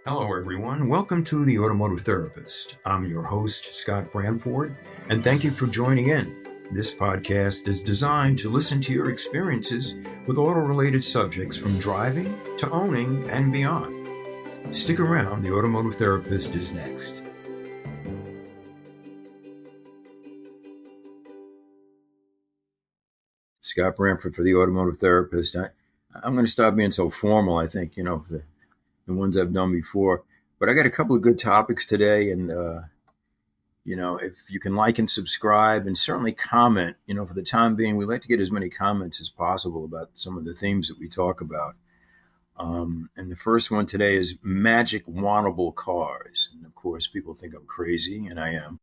Hello, everyone. Welcome to The Automotive Therapist. I'm your host, Scott Bramford, and thank you for joining in. This podcast is designed to listen to your experiences with auto related subjects from driving to owning and beyond. Stick around, The Automotive Therapist is next. Scott Bramford for The Automotive Therapist. I'm going to stop being so formal, I think, the ones I've done before. But I got a couple of good topics today, and if you can like and subscribe and certainly comment, for the time being, we like to get as many comments as possible about some of the themes that we talk about. And the first one today is magic wannable cars. And of course, people think I'm crazy, and I am.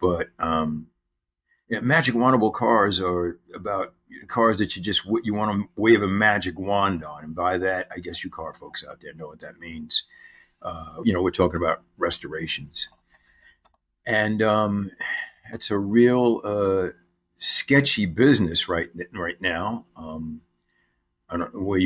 But yeah, magic wannable cars are about cars that you want to wave a magic wand on. And by that, I guess you car folks out there know what that means. We're talking about restorations. And it's a real sketchy business right now. I don't know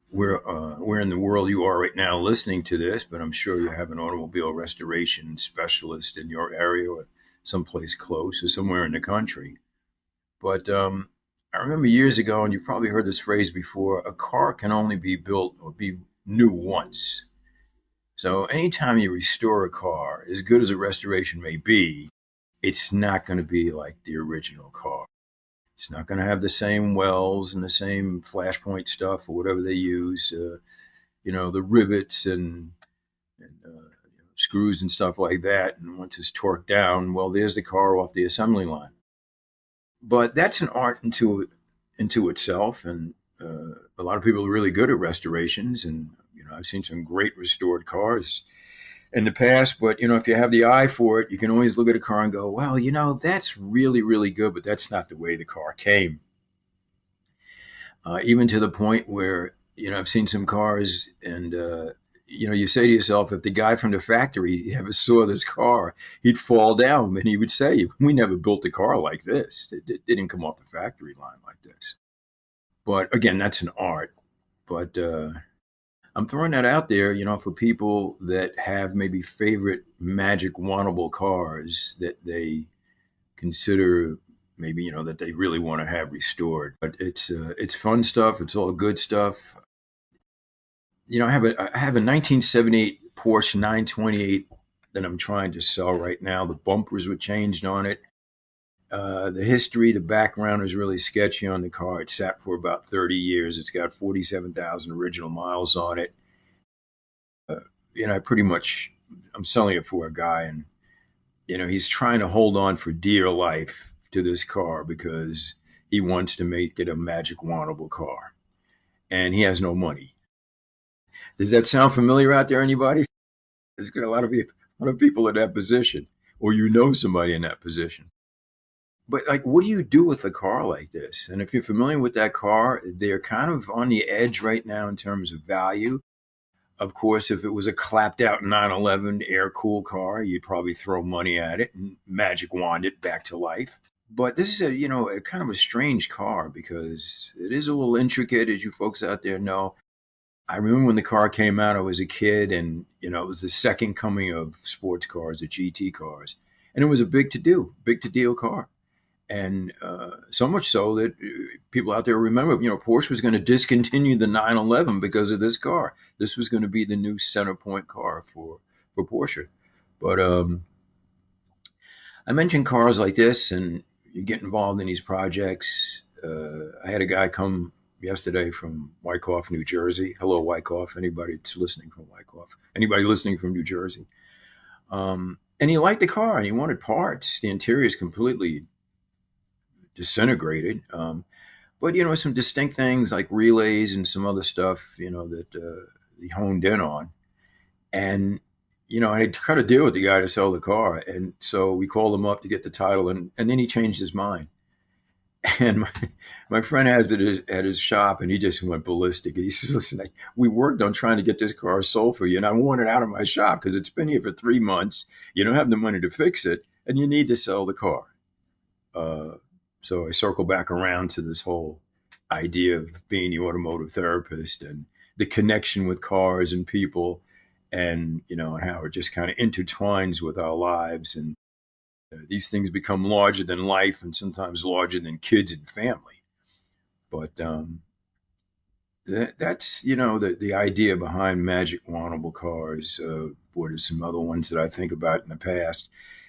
where in the world you are right now listening to this, but I'm sure you have an automobile restoration specialist in your area or someplace close or somewhere in the country. But I remember years ago, and you've probably heard this phrase before: a car can only be built or be new once. So anytime you restore a car, as good as a restoration may be, it's not going to be like the original car. It's not going to have the same wells and the same flashpoint stuff or whatever they use. The rivets and screws and stuff like that. And once it's torqued down, well, there's the car off the assembly line. But that's an art into itself, and a lot of people are really good at restorations. And I've seen some great restored cars in the past, but if you have the eye for it, you can always look at a car and go, well, that's really, really good, but that's not the way the car came. Even to the point where, I've seen some cars and, you say to yourself, if the guy from the factory ever saw this car, he'd fall down and he would say, we never built a car like this. It didn't come off the factory line like this. But again, that's an art. But I'm throwing that out there, for people that have maybe favorite magic wannable cars that they consider maybe that they really want to have restored. But it's fun stuff. It's all good stuff. I have a 1978 Porsche 928 that I'm trying to sell right now. The bumpers were changed on it. The history, the background is really sketchy on the car. It sat for about 30 years. It's got 47,000 original miles on it. I pretty much I'm selling it for a guy, and he's trying to hold on for dear life to this car because he wants to make it a magic wantable car, and he has no money. Does that sound familiar out there, anybody? There's got a lot of people in that position, or somebody in that position. But like, what do you do with a car like this? And if you're familiar with that car, they're kind of on the edge right now in terms of value. Of course, if it was a clapped out 911 air cooled car, you'd probably throw money at it and magic wand it back to life. But this is a kind of a strange car because it is a little intricate, as you folks out there know. I remember when the car came out, I was a kid, and it was the second coming of sports cars, the GT cars, and it was a big to deal car. And so much so that people out there remember, Porsche was going to discontinue the 911 because of this car. This was going to be the new center point car for Porsche. But I mentioned cars like this, and you get involved in these projects. I had a guy come yesterday from Wyckoff, New Jersey. Hello, Wyckoff. Anybody that's listening from Wyckoff? Anybody listening from New Jersey? And he liked the car, and he wanted parts. The interior is completely disintegrated. But some distinct things like relays and some other stuff, that he honed in on. And I had cut a deal with the guy to sell the car, and so we called him up to get the title, and then he changed his mind. And my friend has it at his shop, and he just went ballistic. And he says, "Listen, we worked on trying to get this car sold for you, and I want it out of my shop because it's been here for 3 months. You don't have the money to fix it, and you need to sell the car." So I circle back around to this whole idea of being the automotive therapist and the connection with cars and people. and and how it just kind of intertwines with our lives, and these things become larger than life, and sometimes larger than kids and family. But that's the idea behind Magic Wannable cars. Boy, there's some other ones that I think about in the past,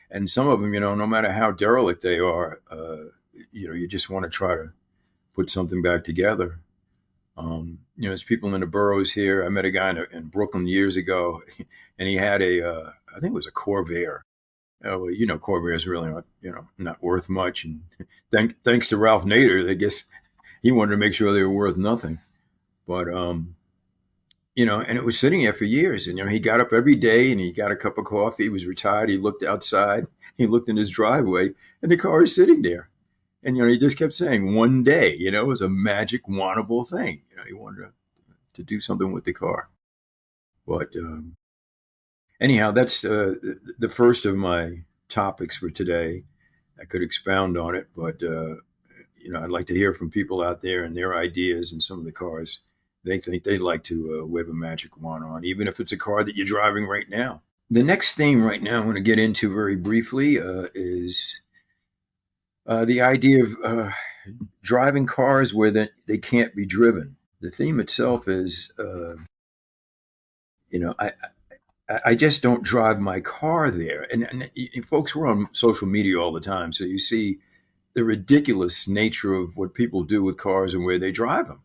and some of them, no matter how derelict they are, you just want to try to put something back together. There's people in the boroughs here. I met a guy in Brooklyn years ago, and he had I think it was a Corvair. Well, Corvair's really not, not worth much. And thanks to Ralph Nader, I guess he wanted to make sure they were worth nothing. But and it was sitting there for years. And he got up every day and he got a cup of coffee. He was retired. He looked outside. He looked in his driveway, and the car is sitting there. And he just kept saying, one day, it was a magic wannable thing. He wanted to do something with the car. But anyhow, that's the first of my topics for today. I could expound on it, but I'd like to hear from people out there and their ideas and some of the cars they think they'd like to wave a magic wand on, even if it's a car that you're driving right now. The next theme right now I want to get into very briefly is the idea of driving cars where they can't be driven. The theme itself is, I just don't drive my car there. And folks, we're on social media all the time, so you see the ridiculous nature of what people do with cars and where they drive them.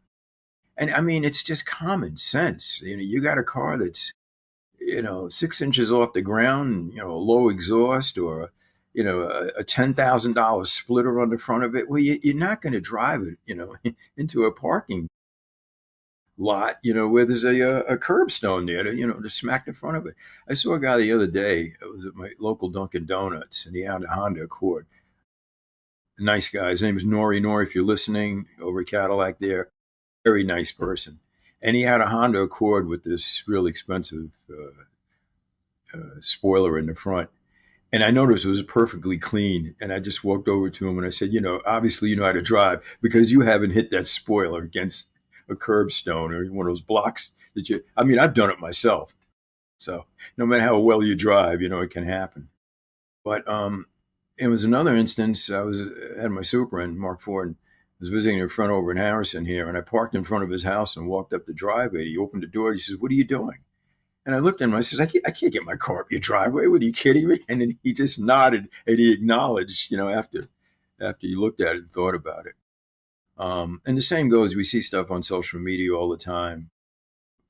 And I mean, it's just common sense. You got a car that's 6 inches off the ground, a low exhaust, or a $10,000 splitter on the front of it. Well, you're not going to drive it, into a parking lot, where there's a curbstone there to smack the front of it. I saw a guy the other day. It was at my local Dunkin' Donuts, and he had a Honda Accord. A nice guy. His name is Nori. Nori, if you're listening, over Cadillac there, very nice person. And he had a Honda Accord with this real expensive spoiler in the front. And I noticed it was perfectly clean. And I just walked over to him and I said, obviously you know how to drive because you haven't hit that spoiler against a curbstone or one of those blocks I mean, I've done it myself. So no matter how well you drive, it can happen. But it was another instance. Had my Supra in Mark IV and was visiting a friend over in Harrison here. And I parked in front of his house and walked up the driveway. He opened the door. He says, "What are you doing?" And I looked at him. I said, I can't get my car up your driveway. What, are you kidding me?" And then he just nodded and he acknowledged, after he looked at it and thought about it. And the same goes. We see stuff on social media all the time,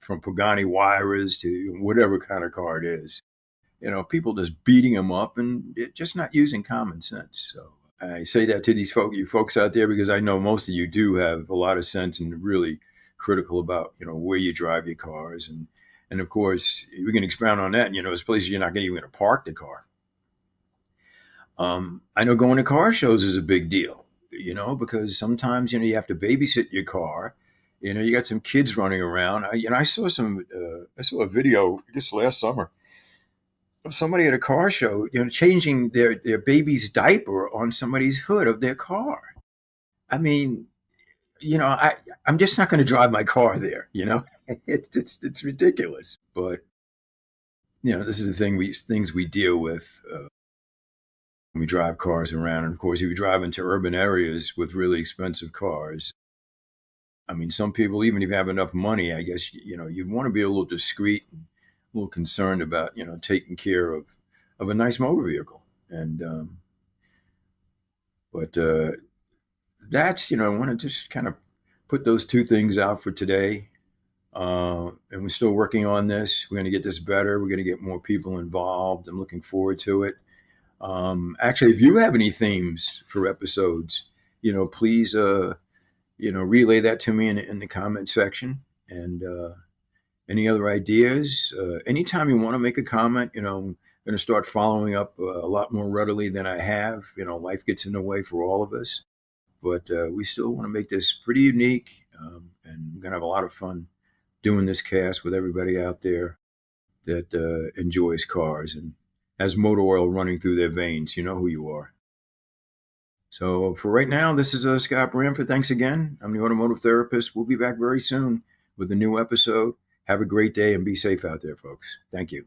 from Pagani Huayras to whatever kind of car it is. People just beating them up and just not using common sense. So I say that to you folks out there, because I know most of you do have a lot of sense and really critical about, where you drive your cars. And of course, we can expound on that. There's places you're not even going to park the car. I know going to car shows is a big deal, because sometimes, you have to babysit your car. You got some kids running around. I saw a video just last summer of somebody at a car show, changing their baby's diaper on somebody's hood of their car. I mean, I'm just not going to drive my car there. It's ridiculous. But this is the things we deal with when we drive cars around. And of course, if you drive into urban areas with really expensive cars, I mean, some people, even if you have enough money, I guess you'd want to be a little discreet, and a little concerned about taking care of a nice motor vehicle. And but that's I want to just kind of put those two things out for today. And we're still working on this. We're going to get this better. We're going to get more people involved. I'm looking forward to it. Actually, if you have any themes for episodes, please, relay that to me in the comment section. And any other ideas? Anytime you want to make a comment, I'm going to start following up a lot more readily than I have. Life gets in the way for all of us. But we still want to make this pretty unique. And we're going to have a lot of fun doing this cast with everybody out there that enjoys cars and has motor oil running through their veins. You know who you are. So for right now, this is Scott Bramford. Thanks again. I'm the automotive therapist. We'll be back very soon with a new episode. Have a great day and be safe out there, folks. Thank you.